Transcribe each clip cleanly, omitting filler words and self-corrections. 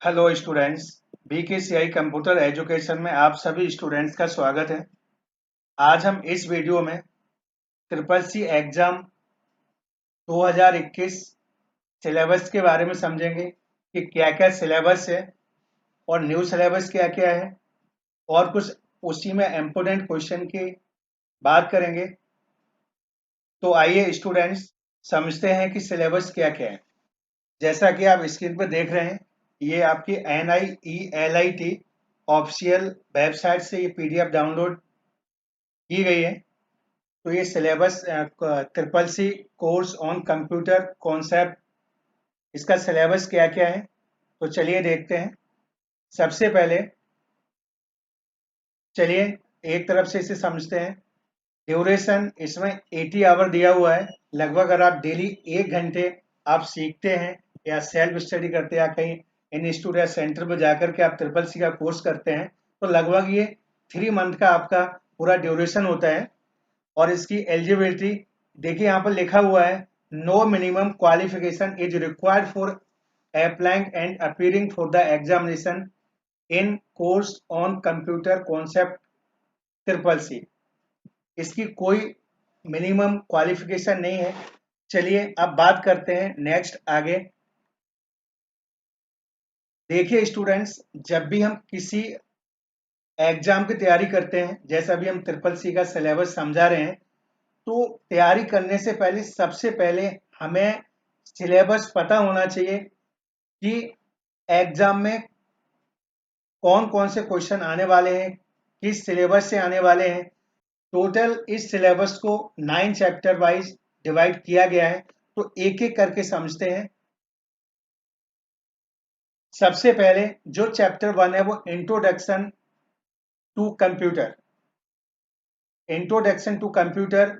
Hello students. BKCI computer education में आप सभी स्टूडेंट्स का स्वागत है। आज हम इस वीडियो में ट्रिपल सी एग्जाम 2021 सिलेबस के बारे में समझेंगे कि क्या-क्या सिलेबस है और न्यू सिलेबस क्या-क्या है और कुछ उसी में इम्पोर्टेंट क्वेश्चन की बात करेंगे। तो आइए स्टूडेंट्स समझते हैं कि सिलेबस क्या-क्या है। जैसा कि आप स्क्रीन पर देख रहे हैं, ये आपकी NIELIT ऑफिशियल वेबसाइट से ये PDF डाउनलोड की गई है। तो ये syllabus triple C course on computer concept, इसका सिलेबस क्या क्या है तो चलिए देखते हैं। सबसे पहले चलिए एक तरफ से इसे समझते हैं। ड्यूरेशन इसमें 80 आवर दिया हुआ है। लगभग अगर आप डेली 1 घंटे आप सीखते हैं या सेल्फ स्टडी करते हैं या कहीं इंस्टीट्यूट या सेंटर पर जाकर के आप ट्रिपल सी का कोर्स करते हैं तो लगभग ये 3 मंथ का आपका पूरा ड्यूरेशन होता है। और इसकी एलिजिबिलिटी देखिए यहाँ पर लिखा हुआ है, no minimum qualification is required for applying and appearing for the examination in course on computer concept triple C. इसकी कोई मिनिमम क्वालिफिकेशन नहीं है। चलिए अब बात करते हैं नेक्स्ट आगे। देखिए स्टूडेंट्स, जब भी हम किसी एग्जाम की तैयारी करते हैं, जैसा भी हम ट्रिपल सी का सिलेबस समझा रहे हैं, तो तैयारी करने से पहले सबसे पहले हमें सिलेबस पता होना चाहिए कि एग्जाम में कौन कौन से क्वेश्चन आने वाले हैं, किस सिलेबस से आने वाले हैं। टोटल इस सिलेबस को 9 चैप्टर वाइज डिवाइड किया गया है। तो एक एक करके समझते हैं। सबसे पहले जो चैप्टर 1 है वो introduction to computer. Introduction to computer,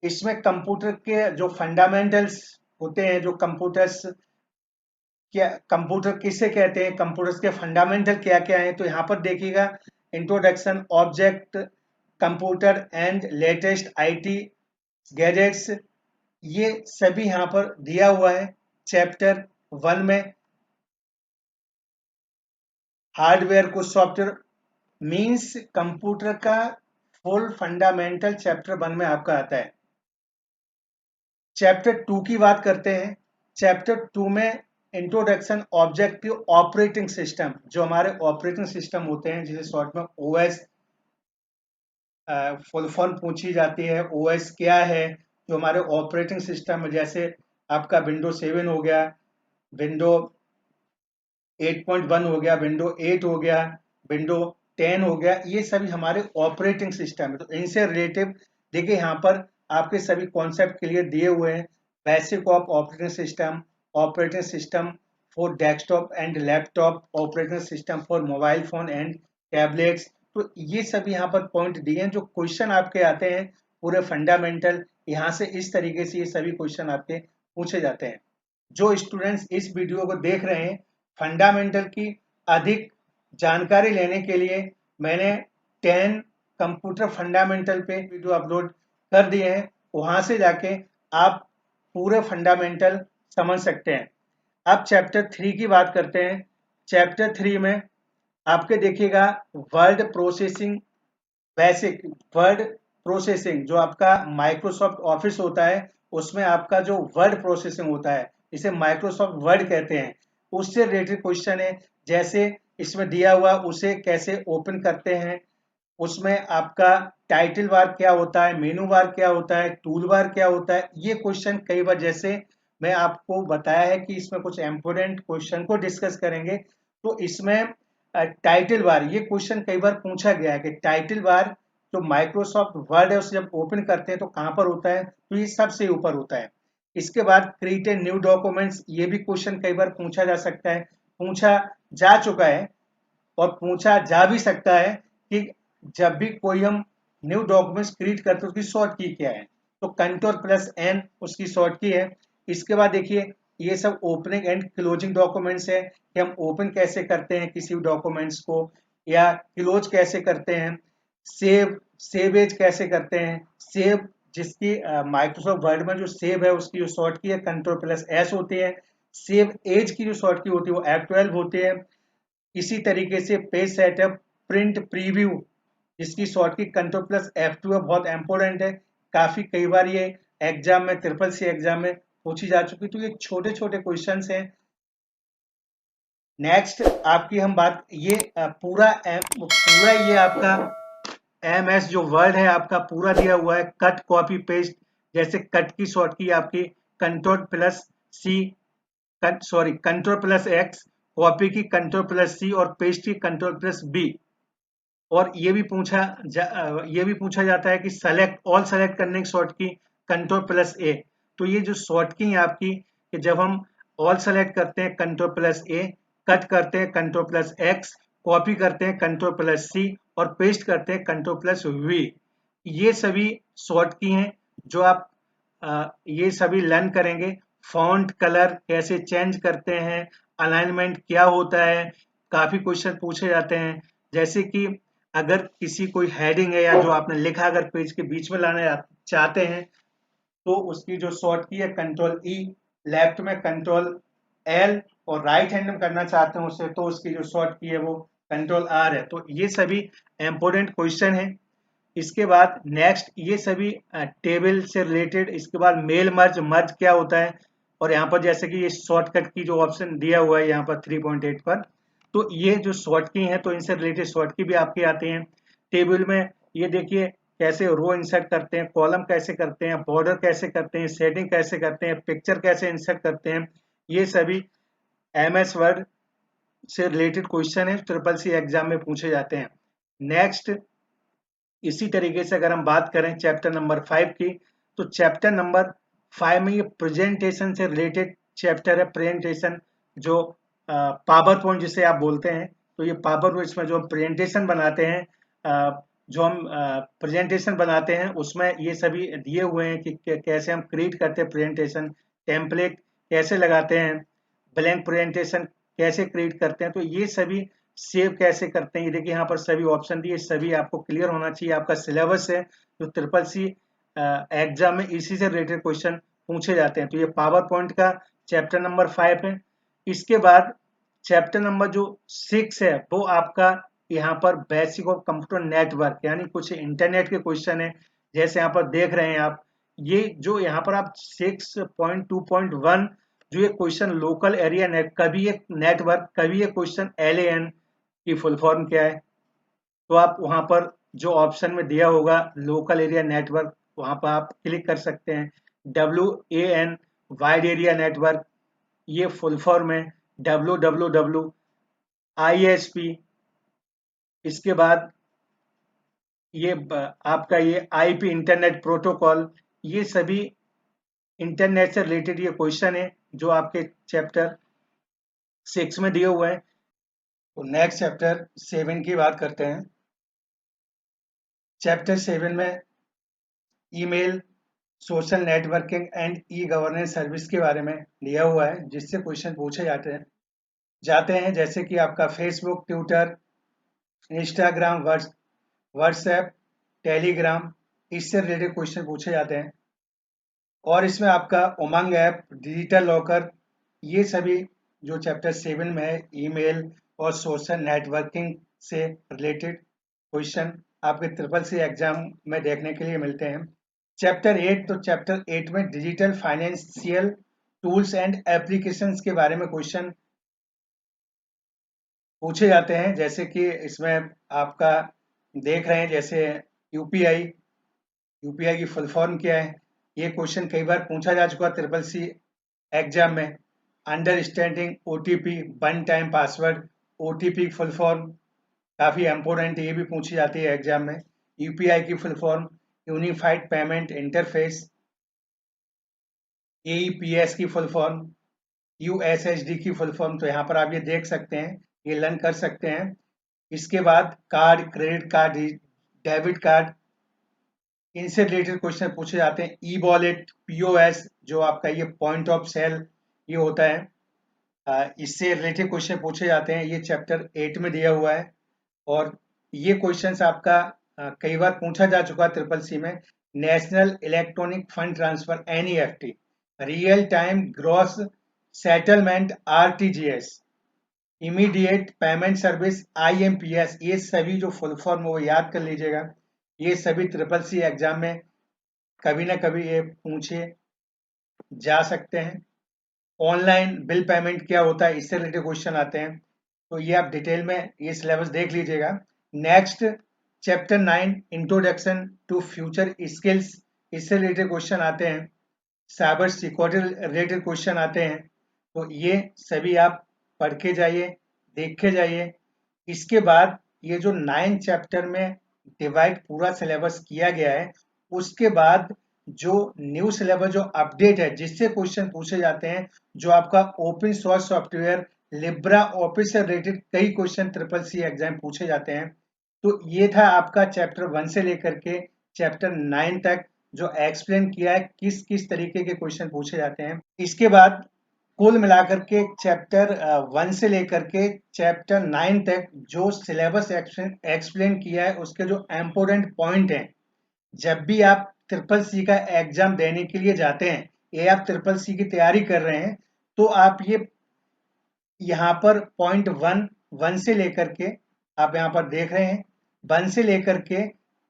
इसमें कंप्यूटर के जो फंडामेंटल्स होते हैं, जो कंप्यूटर्स क्या, कंप्यूटर किसे कहते हैं, कंप्यूटर्स के फंडामेंटल क्या क्या है, तो यहाँ पर देखिएगा introduction, object, computer and latest IT gadgets, ये सभी यहाँ पर दिया हुआ है। चैप्टर 1 में हार्डवेयर को सॉफ्टवेयर मींस कंप्यूटर का फुल फंडामेंटल चैप्टर 1 में आपका आता है। चैप्टर 2 की बात करते हैं। चैप्टर 2 में introduction object to operating system, जो हमारे ऑपरेटिंग सिस्टम होते हैं जिसे शॉर्ट में ओएस फुल फॉर्म पूछी जाती है। ओएस क्या है, जो हमारे ऑपरेटिंग सिस्टम जैसे आपका विंडो 7 हो गया, विंडो 8.1 हो गया, विंडो 8 हो गया, विंडो 10 हो गया, ये सभी हमारे ऑपरेटिंग सिस्टम है। तो इनसे रिलेटिव देखिए यहाँ पर आपके सभी कॉन्सेप्ट क्लियर दिए हुए हैं। Basic of operating system for desktop and laptop, operating system for mobile phone and tablets. तो ये सभी यहाँ पर पॉइंट दिए हैं। जो क्वेश्चन आपके आते हैं पूरे फंडामेंटल, यहाँ से इस तरीके से ये सभी क्वेश्चन आपके पूछे जाते हैं। जो स्टूडेंट्स इस वीडियो को देख रहे हैं, फंडामेंटल की अधिक जानकारी लेने के लिए मैंने 10 कंप्यूटर फंडामेंटल पे वीडियो अपलोड कर दिए हैं। वहां से जाके आप पूरे फंडामेंटल समझ सकते हैं। अब चैप्टर 3 की बात करते हैं। चैप्टर 3 में आपके देखिएगा word processing, basic word processing, जो आपका माइक्रोसॉफ्ट ऑफिस होता है उसमें आपका जो वर्ड प्रोसेसिंग होता है, इसे माइक्रोसॉफ्ट वर्ड कहते हैं, उससे रिलेटेड क्वेश्चन है। जैसे इसमें दिया हुआ उसे कैसे ओपन करते हैं, उसमें आपका टाइटल बार क्या होता है, मेनू बार क्या होता है, टूल बार क्या होता है, ये क्वेश्चन कई बार, जैसे मैं आपको बताया है कि इसमें कुछ इंपोर्टेंट क्वेश्चन को डिस्कस करेंगे, तो इसमें टाइटल बार ये क्वेश्चन कई बार पूछा गया है कि टाइटल बार जो माइक्रोसॉफ्ट वर्ड है उसे जब ओपन करते हैं तो कहां पर होता है, तो ये सबसे ऊपर होता है। इसके बाद क्रिएट ए न्यू डॉक्यूमेंट्स, ये भी क्वेश्चन कई बार पूछा जा सकता है, पूछा जा चुका है और पूछा जा भी सकता है कि जब भी कोई हम न्यू डॉक्यूमेंट्स क्रिएट करते हैं उसकी शॉर्ट की क्या है, तो कंट्रोल+N उसकी शॉर्ट की है। इसके बाद देखिए ये सब ओपनिंग एंड क्लोजिंग डॉक्यूमेंट्स है कि हम ओपन कैसे करते हैं किसी डॉक्यूमेंट्स को या क्लोज कैसे करते हैं, सेव एज कैसे करते हैं। सेव जिसकी माइक्रोसॉफ्ट वर्ड में जो सेव है उसकी जो शॉर्ट की है कंट्रोल+S होती है। सेव एज की जो शॉर्ट की होती है वो F12 होती है। इसी तरीके से पेज सेटअप, प्रिंट प्रीव्यू, जिसकी शॉर्ट की कंट्रोल प्लस F2 है, बहुत इंपॉर्टेंट है। काफी कई बार ये एग्जाम में, ट्रिपल सी एग्जाम में पूछी जा चुकी। तो ये छोटे छोटे क्वेश्चन हैं। नेक्स्ट आपकी हम बात, ये पूरा ये आपका MS जो वर्ड है आपका पूरा दिया हुआ है, कट कॉपी पेस्ट। जैसे कट की शॉर्ट की आपकी कंट्रोल प्लस सी, कंट्रोल प्लस एक्स, कॉपी की कंट्रोल प्लस सी और पेस्ट की कंट्रोल प्लस बी। और ये भी पूछा जाता है कि ऑल सेलेक्ट करने की शॉर्ट की कंट्रोल प्लस ए। तो ये जो शॉर्ट की है आपकी, कि जब हम ऑल सेलेक्ट करते हैं कंट्रोल प्लस ए, कट करते हैं कंट्रोल प्लस एक्स, कॉपी करते हैं कंट्रोल प्लस सी और पेस्ट करते हैं कंट्रोल प्लस वी। ये सभी शॉर्ट की हैं जो आप ये सभी लर्न करेंगे। फॉन्ट कलर कैसे चेंज करते हैं, अलाइनमेंट क्या होता है, काफी क्वेश्चन पूछे जाते हैं। जैसे कि अगर किसी कोई हेडिंग है या जो आपने लिखा अगर पेज के बीच में लाना चाहते हैं तो उसकी जो शॉर्ट की है कंट्रोल ई, लेफ्ट में कंट्रोल एल, और राइट हैंड में करना चाहते हैं उसे तो उसकी जो शॉर्ट की है वो कंट्रोल आर है। तो ये सभी इंपॉर्टेंट क्वेश्चन है। इसके बाद नेक्स्ट ये सभी टेबल से रिलेटेड। इसके बाद मेल मर्ज, मर्ज क्या होता है, और यहाँ पर जैसे कि ये शॉर्टकट की जो ऑप्शन दिया हुआ है यहाँ पर 3.8 पर, तो ये जो शॉर्ट की हैं तो इनसे रिलेटेड शॉर्ट की भी आपकी आती हैं। टेबल में ये देखिए कैसे रो इंसर्ट करते हैं, कॉलम कैसे करते हैं, बॉर्डर कैसे करते हैं, सेटिंग कैसे करते हैं, पिक्चर कैसे इंसर्ट करते हैं, ये सभी MS वर्ड से रिलेटेड क्वेश्चन है, ट्रिपल सी एग्जाम में पूछे जाते हैं। नेक्स्ट इसी तरीके से अगर हम बात करें चैप्टर नंबर 5 की, तो चैप्टर नंबर 5 में ये प्रेजेंटेशन से रिलेटेड चैप्टर है। प्रेजेंटेशन जो पावर पॉइंट जिसे आप बोलते हैं, तो ये पावर पॉइंट में जो हम प्रेजेंटेशन बनाते हैं, जो हम प्रेजेंटेशन बनाते हैं उसमें ये सभी दिए हुए हैं कि कैसे हम क्रिएट करते हैं प्रेजेंटेशन, टेम्पलेट कैसे लगाते हैं, ब्लैंक प्रेजेंटेशन कैसे क्रिएट करते हैं, तो ये सभी सेव कैसे करते हैं। ये देखिए यहाँ पर सभी ऑप्शन दिए, सभी आपको क्लियर होना चाहिए। आपका सिलेबस है जो ट्रिपल सी एग्जाम में इसी से रिलेटेड क्वेश्चन पूछे जाते हैं। तो ये पावर पॉइंट का चैप्टर नंबर 5 है। इसके बाद चैप्टर नंबर जो 6 है वो आपका यहाँ पर बेसिक ऑफ कंप्यूटर नेटवर्क, यानी कुछ इंटरनेट के क्वेश्चन है। जैसे यहाँ पर देख रहे हैं आप, ये जो यहाँ पर आप 6.2.1 जो ये क्वेश्चन लोकल एरिया नेट, कभी ये नेटवर्क, कभी ये क्वेश्चन LAN की फुल फॉर्म क्या है, तो आप वहां पर जो ऑप्शन में दिया होगा लोकल एरिया नेटवर्क, वहां पर आप क्लिक कर सकते हैं। WAN वाइड एरिया नेटवर्क, ये फुल फॉर्म है। WWW ISP, इसके बाद ये आपका ये IP इंटरनेट प्रोटोकॉल, ये सभी इंटरनेट से रिलेटेड ये क्वेश्चन है जो आपके चैप्टर 6 में दिए हुए हैं। तो नेक्स्ट चैप्टर 7 की बात करते हैं। चैप्टर 7 में email, social networking and e governance service के बारे में दिया हुआ है, जिससे क्वेश्चन पूछे जाते हैं जैसे कि आपका Facebook, Twitter, Instagram, WhatsApp, Telegram, इससे रिलेटेड क्वेश्चन पूछे जाते हैं। और इसमें आपका उमंग ऐप, डिजिटल लॉकर, ये सभी जो चैप्टर 7 में है ईमेल और सोशल नेटवर्किंग से रिलेटेड क्वेश्चन आपके ट्रिपल सी एग्जाम में देखने के लिए मिलते हैं। चैप्टर 8, तो चैप्टर 8 में digital financial tools and applications के बारे में क्वेश्चन पूछे जाते हैं। जैसे कि इसमें आपका देख रहे हैं जैसे यूपीआई, यूपीआई की फुल फॉर्म क्या है, ये क्वेश्चन कई बार पूछा जा चुका ट्रिपल सी एग्जाम में। Understanding OTP, one time password, OTP full form काफी इंपोर्टेंट है, ये भी पूछी जाती है एग्जाम में। यूपीआई की full form unified payment interface, AEPS की फुल फॉर्म, USSD की फुल फॉर्म, तो यहाँ पर आप ये देख सकते हैं, ये लर्न कर सकते हैं। इसके बाद card, credit card, debit card, इनसे रिलेटेड क्वेश्चन पूछे जाते हैं। ई वॉलेट, POS, जो आपका ये पॉइंट ऑफ सेल ये होता है, इससे रिलेटेड क्वेश्चन पूछे जाते हैं। ये चैप्टर 8 में दिया हुआ है। और ये क्वेश्चंस आपका कई बार पूछा जा चुका है ट्रिपल सी में। National electronic fund transfer, NEFT, real time gross settlement RTGS, immediate payment service IMPS, ये सभी जो फुल फॉर्म वो याद कर लीजिएगा। ये सभी ट्रिपल सी एग्जाम में कभी ना कभी ये पूछे जा सकते हैं। ऑनलाइन बिल पेमेंट क्या होता है, इससे रिलेटेड क्वेश्चन आते हैं, तो ये आप डिटेल में ये सिलेबस देख लीजिएगा। Next chapter 9 introduction to future skills, इससे रिलेटेड क्वेश्चन आते हैं। साइबर सिक्योरिटी रिलेटेड क्वेश्चन आते हैं। तो ये सभी आप पढ़ के जाइए, देख के जाइए। इसके बाद ये जो 9 चैप्टर में डिवाइड पूरा सिलेबस किया गया है, उसके बाद जो न्यू सिलेबस जो अपडेट है जिससे क्वेश्चन पूछे जाते हैं, जो आपका open source software Libra office से रिलेटेड कई क्वेश्चन ट्रिपल सी एग्जाम पूछे जाते हैं। तो ये था आपका चैप्टर 1 से लेकर के चैप्टर 9 तक, जो एक्सप्लेन किया है किस किस तरीके के क्वेश्चन पूछे जाते हैं। इसके बाद कुल मिलाकर के चैप्टर 1 से लेकर के चैप्टर 9 तक जो सिलेबस एक्सप्लेन किया है, उसके जो इम्पोर्टेंट पॉइंट हैं, जब भी आप ट्रिपल सी का एग्जाम देने के लिए जाते हैं या आप ट्रिपल सी की तैयारी कर रहे हैं, तो आप ये यहाँ पर पॉइंट 1 से लेकर के आप यहाँ पर देख रहे हैं 1 से लेकर के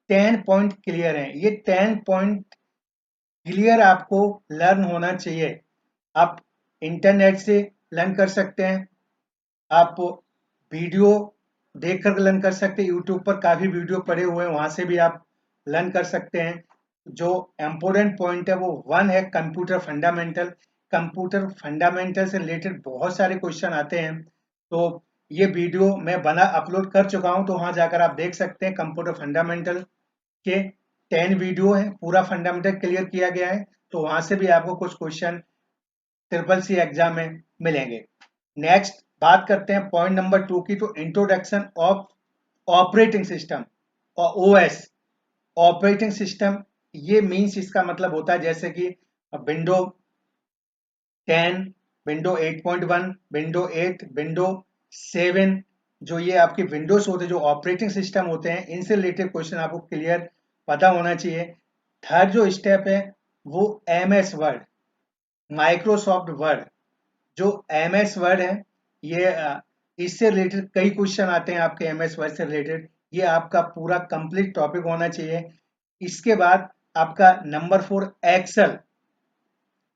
10 पॉइंट क्लियर हैं। ये 10 पॉइंट क्लियर आपको लर्न होना चाहिए। आप इंटरनेट से लर्न कर सकते हैं, आप वीडियो देखकर लर्न कर सकते हैं, यूट्यूब पर काफ़ी वीडियो पड़े हुए हैं, वहाँ से भी आप लर्न कर सकते हैं। जो इम्पोर्टेंट पॉइंट है वो 1 है कंप्यूटर फंडामेंटल। कंप्यूटर फंडामेंटल से रिलेटेड बहुत सारे क्वेश्चन आते हैं, तो ये वीडियो मैं बना अपलोड कर चुका हूँ, तो वहाँ जाकर आप देख सकते हैं। कंप्यूटर फंडामेंटल के 10 वीडियो हैं, पूरा फंडामेंटल क्लियर किया गया है, तो वहाँ से भी आपको कुछ क्वेश्चन ट्रिपल सी एग्जाम में मिलेंगे। नेक्स्ट बात करते हैं पॉइंट नंबर 2 की, तो इंट्रोडक्शन ऑफ ऑपरेटिंग सिस्टम और OS। ऑपरेटिंग सिस्टम ये मींस इसका मतलब होता है जैसे कि विंडो 10, विंडो 8.1, विंडो 8, विंडो 7, जो ये आपके विंडोज होते हैं, जो ऑपरेटिंग सिस्टम होते हैं, इनसे रिलेटेड क्वेश्चन आपको क्लियर पता होना चाहिए। थर्ड जो स्टेप है वो MS वर्ड, माइक्रोसॉफ्ट वर्ड। जो MS वर्ड है ये इससे रिलेटेड कई क्वेश्चन आते हैं आपके MS वर्ड से रिलेटेड, ये आपका पूरा कंप्लीट टॉपिक होना चाहिए। इसके बाद आपका नंबर 4 एक्सेल।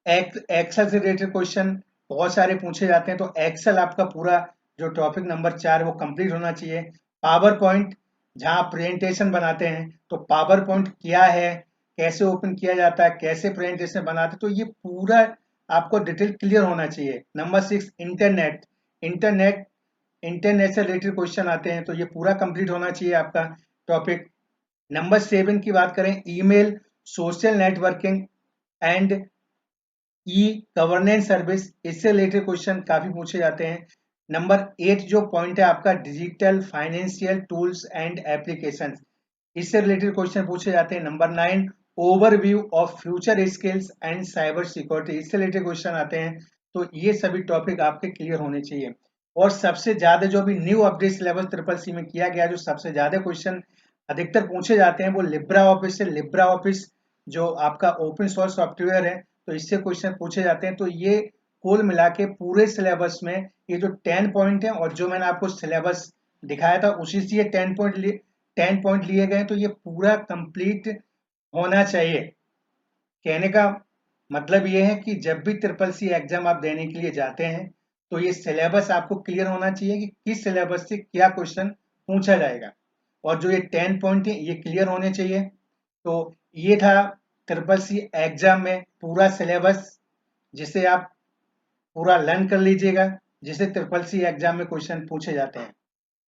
एक्सेल से रिलेटेड क्वेश्चन बहुत सारे पूछे जाते हैं, तो एक्सेल आपका पूरा जो टॉपिक नंबर 4 वो कंप्लीट होना चाहिए। पावर पॉइंट, जहाँ प्रेजेंटेशन बनाते हैं, तो पावर पॉइंट क्या है, कैसे ओपन किया जाता है, कैसे प्रेजेंटेशन बनाते हैं, तो ये पूरा आपको डिटेल क्लियर होना चाहिए। Number 6 internet. इंटरनेट इंटरनेट से रिलेटेड क्वेश्चन आते हैं, तो ये पूरा कंप्लीट होना चाहिए आपका टॉपिक। नंबर 7 की बात करें, email, social networking and governance service, इससे रिलेटेड क्वेश्चन काफी पूछे जाते हैं। नंबर 8 जो पॉइंट है आपका digital financial tools and applications, इससे रिलेटेड क्वेश्चन पूछे जाते हैं। Number 9 overview of future skills and cyber security, इससे रिलेटेड क्वेश्चन आते हैं। तो ये सभी टॉपिक आपके क्लियर होने चाहिए। और सबसे ज्यादा जो भी new update syllabus triple C में किया गया, जो सबसे ज्यादा क्वेश्चन अधिकतर पूछे जाते हैं, वो लिब्रा ऑफिस से। लिब्रा ऑफिस जो आपका ओपन सोर्स सॉफ्टवेयर है, तो इससे क्वेश्चन पूछे जाते हैं। तो ये कुल मिला के पूरे सिलेबस में ये जो 10 पॉइंट है, और जो मैंने आपको सिलेबस दिखाया था उसी से ये 10 पॉइंट लिए गए, तो ये पूरा कंप्लीट होना चाहिए। कहने का मतलब ये है कि जब भी ट्रिपल सी एग्जाम आप देने के लिए जाते हैं, तो ये सिलेबस आपको क्लियर होना चाहिए कि किस सिलेबस से क्या क्वेश्चन पूछा जाएगा, और जो ये 10 पॉइंट है ये क्लियर होने चाहिए। तो ये था ट्रिपल सी एग्जाम में पूरा सिलेबस, जिसे आप पूरा लर्न कर लीजिएगा, जिसे ट्रिपल सी एग्जाम में क्वेश्चन पूछे जाते हैं।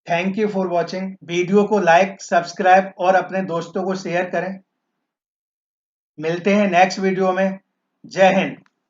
Thank you for watching. Video को लाइक, सब्सक्राइब और अपने दोस्तों को शेयर करें। मिलते हैं नेक्स्ट वीडियो में। जय हिंद।